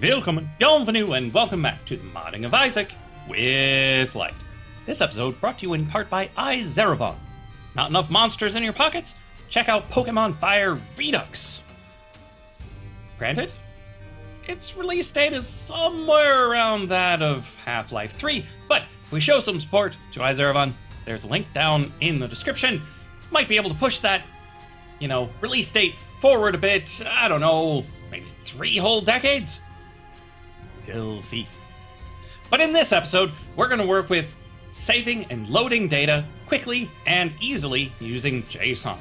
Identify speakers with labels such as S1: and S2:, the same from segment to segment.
S1: Willkommen, bienvenue, and welcome back to the Modding of Isaac with Lyte. This episode brought to you in part by iZeravon. Not enough monsters in your pockets? Check out Pokemon Fire Redux. Granted, its release date is somewhere around that of Half-Life 3, but if we show some support to iZeravon, there's a link down in the description. Might be able to push that, release date forward a bit, I don't know, maybe 3 whole decades? We'll see. But in this episode, we're going to work with saving and loading data quickly and easily using JSON.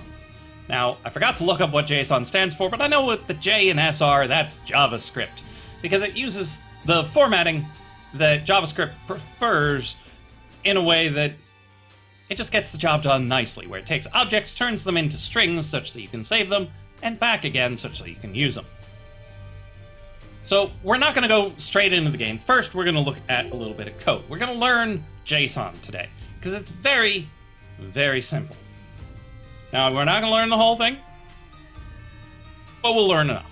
S1: Now, I forgot to look up what JSON stands for, but I know what the J and S are, that's JavaScript, because it uses the formatting that JavaScript prefers in a way that it just gets the job done nicely, where it takes objects, turns them into strings such that you can save them, and back again such that you can use them. So we're not going to go straight into the game. First, we're going to look at a little bit of code. We're going to learn JSON today, because it's very, very simple. Now, we're not going to learn the whole thing, but we'll learn enough.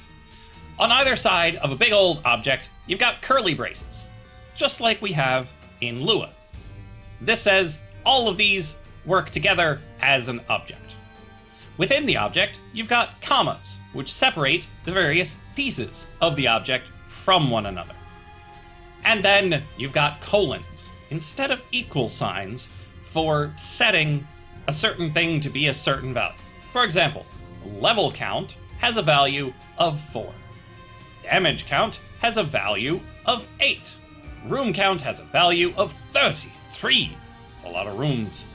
S1: On either side of a big old object, you've got curly braces, just like we have in Lua. This says all of these work together as an object. Within the object, you've got commas, which separate the various pieces of the object from one another. And then you've got colons, instead of equal signs, for setting a certain thing to be a certain value. For example, level count has a value of 4. Damage count has a value of 8. Room count has a value of 33. That's a lot of rooms.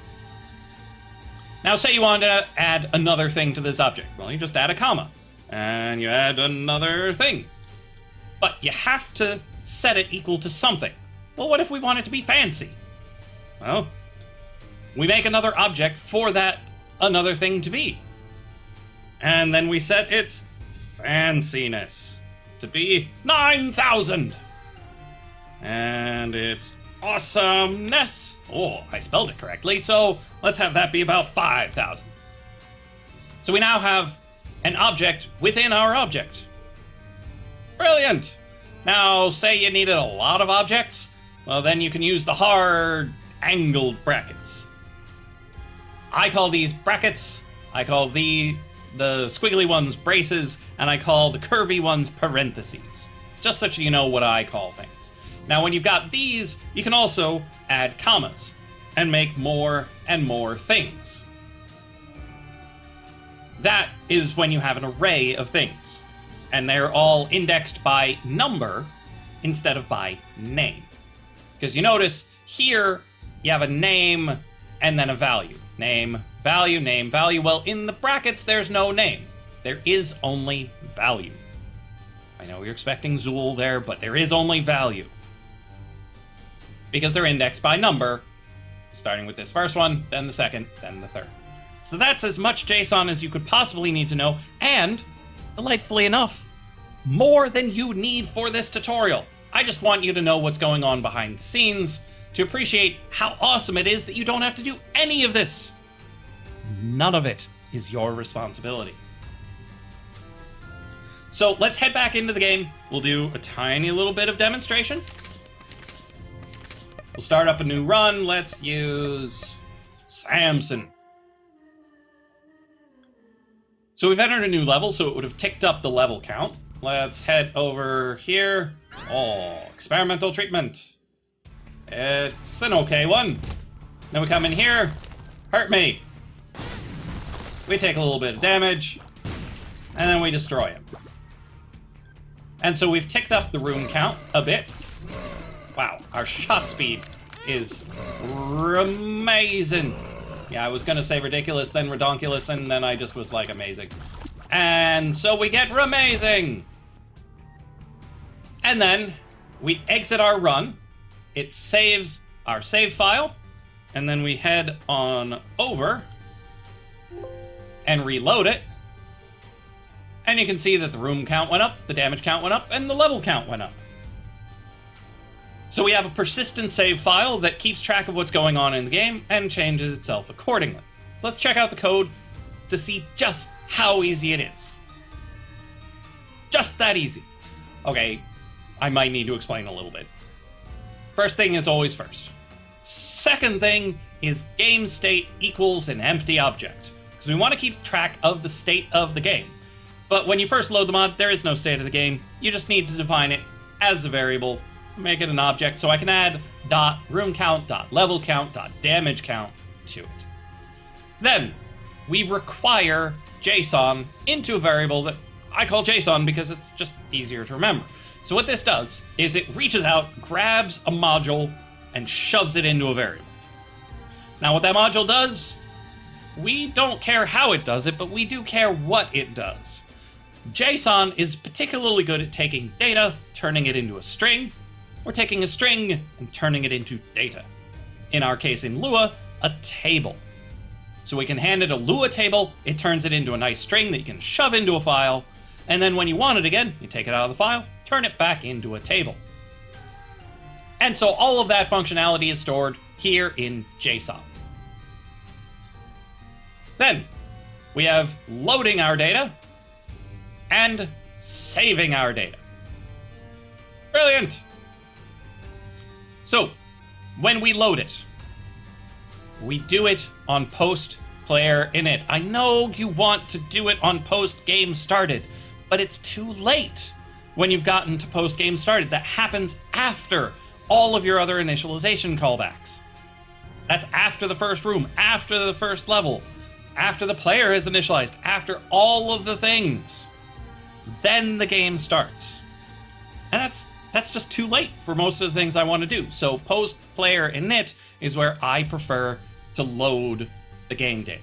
S1: Now say you want to add another thing to this object. Well, you just add a comma, and you add another thing. But you have to set it equal to something. Well, what if we want it to be fancy? Well, we make another object for that another thing to be. And then we set its fanciness to be 9,000. And its awesomeness, oh, I spelled it correctly, so let's have that be about 5,000. So we now have an object within our object. Brilliant! Now, say you needed a lot of objects, well, then you can use the hard angled brackets. I call these brackets, I call the squiggly ones braces, and I call the curvy ones parentheses. Just so you know what I call things. Now, when you've got these, you can also add commas and make more and more things. That is when you have an array of things, and they're all indexed by number instead of by name. Because you notice here, you have a name and then a value. Name, value, name, value. Well, in the brackets, there's no name. There is only value. I know you're expecting Zool there, but there is only value. Because they're indexed by number, starting with this first one, then the second, then the third. So that's as much JSON as you could possibly need to know, and, delightfully enough, more than you need for this tutorial. I just want you to know what's going on behind the scenes, to appreciate how awesome it is that you don't have to do any of this. None of it is your responsibility. So let's head back into the game. We'll do a tiny little bit of demonstration. We'll start up a new run. Let's use Samson. So we've entered a new level, so it would have ticked up the level count. Let's head over here. Oh, experimental treatment. It's an okay one. Then we come in here. Hurt me. We take a little bit of damage. And then we destroy him. And so we've ticked up the room count a bit. Wow, our shot speed is amazing. Yeah, I was gonna say ridiculous, then redonkulous, and then I just was like amazing. And so we get amazing. And then we exit our run. It saves our save file, and then we head on over and reload it. And you can see that the room count went up, the damage count went up, and the level count went up. So we have a persistent save file that keeps track of what's going on in the game and changes itself accordingly. So let's check out the code to see just how easy it is. Just that easy. Okay, I might need to explain a little bit. First thing is always first. Second thing is game state equals an empty object, because we want to keep track of the state of the game. But when you first load the mod, there is no state of the game. You just need to define it as a variable, make it an object, so I can add .room count, .level count, .damage count to it. Then we require JSON into a variable that I call JSON because it's just easier to remember. So what this does is it reaches out, grabs a module, and shoves it into a variable. Now what that module does, we don't care how it does it, but we do care what it does. JSON is particularly good at taking data, turning it into a string, or taking a string and turning it into data. In our case in Lua, a table. So we can hand it a Lua table, it turns it into a nice string that you can shove into a file, and then when you want it again, you take it out of the file, turn it back into a table. And so all of that functionality is stored here in JSON. Then we have loading our data and saving our data. Brilliant! So when we load it, we do it on post player init. I know you want to do it on post game started, but it's too late when you've gotten to post game started. That happens after all of your other initialization callbacks. That's after the first room, after the first level, after the player is initialized, after all of the things. Then the game starts. And that's just too late for most of the things I want to do. So post player init is where I prefer to load the game data.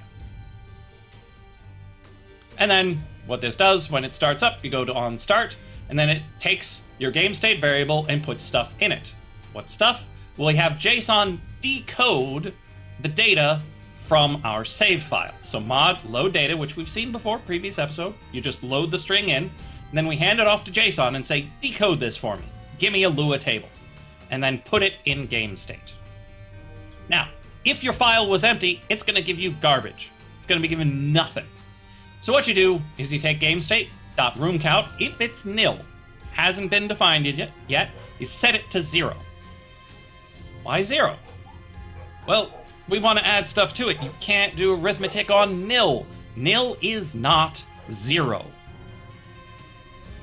S1: And then what this does, when it starts up, you go to on start, and then it takes your game state variable and puts stuff in it. What stuff? Well, we have JSON decode the data from our save file. So mod load data, which we've seen before, previous episode. You just load the string in, and then we hand it off to JSON and say, decode this for me. Give me a Lua table. And then put it in game state. Now, if your file was empty, it's going to give you garbage. It's going to be given nothing. So what you do is you take game state, .room count, if it's nil, hasn't been defined yet, you set it to 0. Why 0? Well, we want to add stuff to it. You can't do arithmetic on nil. Nil is not 0.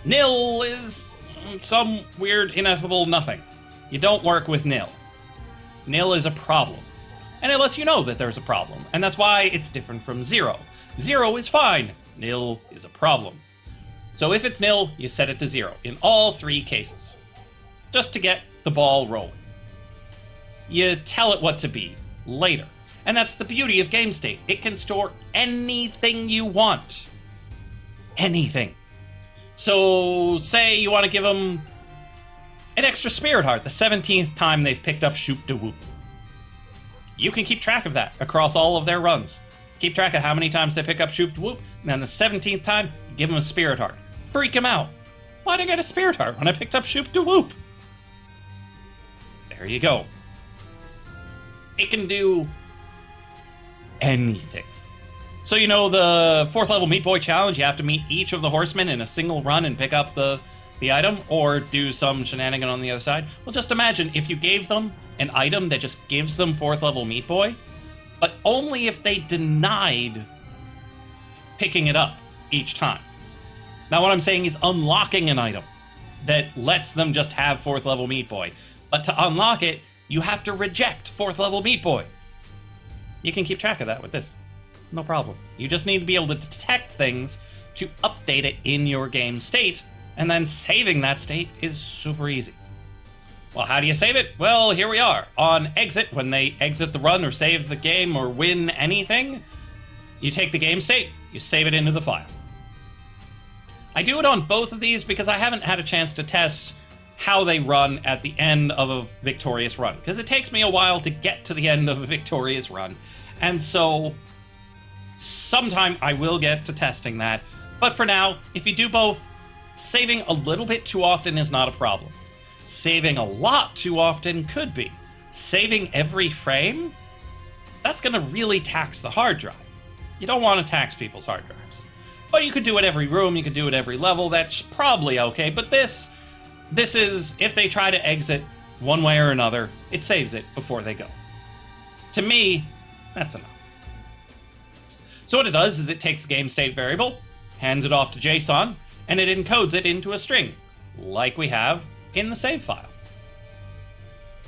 S1: Nil is some weird ineffable nothing. You don't work with nil. Nil is a problem. And it lets you know that there's a problem. And that's why it's different from 0. 0 is fine. Nil is a problem. So if it's nil, you set it to 0 in all 3 cases. Just to get the ball rolling. You tell it what to be later. And that's the beauty of game state. It can store anything you want. Anything. So say you want to give them an extra spirit heart the 17th time they've picked up Shoop de Whoop. You can keep track of that across all of their runs. Keep track of how many times they pick up Shoop de Whoop, and then the 17th time, give them a spirit heart. Freak them out. Why'd I get a spirit heart when I picked up Shoop de Whoop? There you go. It can do anything. So you know the 4th level Meat Boy challenge, you have to meet each of the horsemen in a single run and pick up the item, or do some shenanigan on the other side? Well, just imagine if you gave them an item that just gives them 4th level Meat Boy, but only if they denied picking it up each time. Now what I'm saying is unlocking an item that lets them just have 4th level Meat Boy. But to unlock it, you have to reject 4th level Meat Boy. You can keep track of that with this. No problem. You just need to be able to detect things to update it in your game state, and then saving that state is super easy. Well, how do you save it? Well, here we are. On exit, when they exit the run or save the game or win anything, you take the game state, you save it into the file. I do it on both of these because I haven't had a chance to test how they run at the end of a victorious run, because it takes me a while to get to the end of a victorious run. And so sometime I will get to testing that. But for now, if you do both, saving a little bit too often is not a problem. Saving a lot too often could be. Saving every frame? That's going to really tax the hard drive. You don't want to tax people's hard drives. But you could do it every room, you could do it every level, that's probably okay. But this, This is, if they try to exit one way or another, it saves it before they go. To me, that's enough. So what it does is it takes the game state variable, hands it off to JSON, and it encodes it into a string, like we have in the save file.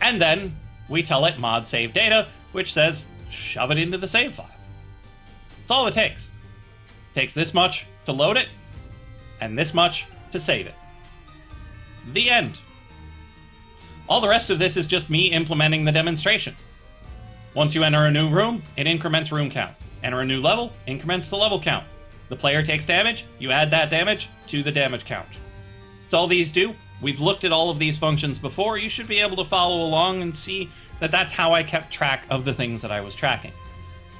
S1: And then we tell it mod save data, which says shove it into the save file. That's all it takes. It takes this much to load it, and this much to save it. The end. All the rest of this is just me implementing the demonstration. Once you enter a new room, it increments room count. Enter a new level, increments the level count. The player takes damage, you add that damage to the damage count. That's all these do. We've looked at all of these functions before. You should be able to follow along and see that that's how I kept track of the things that I was tracking.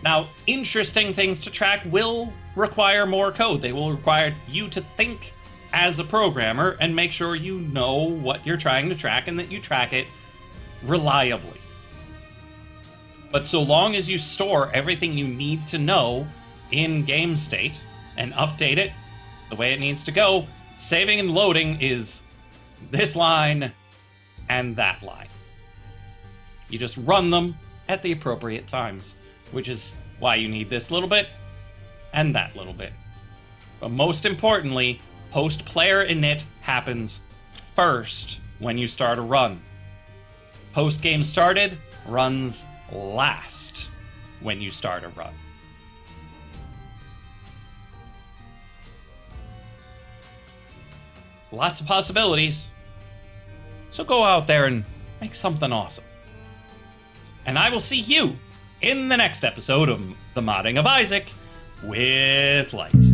S1: Now, interesting things to track will require more code. They will require you to think as a programmer and make sure you know what you're trying to track and that you track it reliably. But so long as you store everything you need to know in game state and update it the way it needs to go, saving and loading is this line and that line. You just run them at the appropriate times, which is why you need this little bit and that little bit. But most importantly, post-player init happens first when you start a run. Post-game started runs last when you start a run. Lots of possibilities. So go out there and make something awesome. And I will see you in the next episode of The Modding of Isaac with Lyte.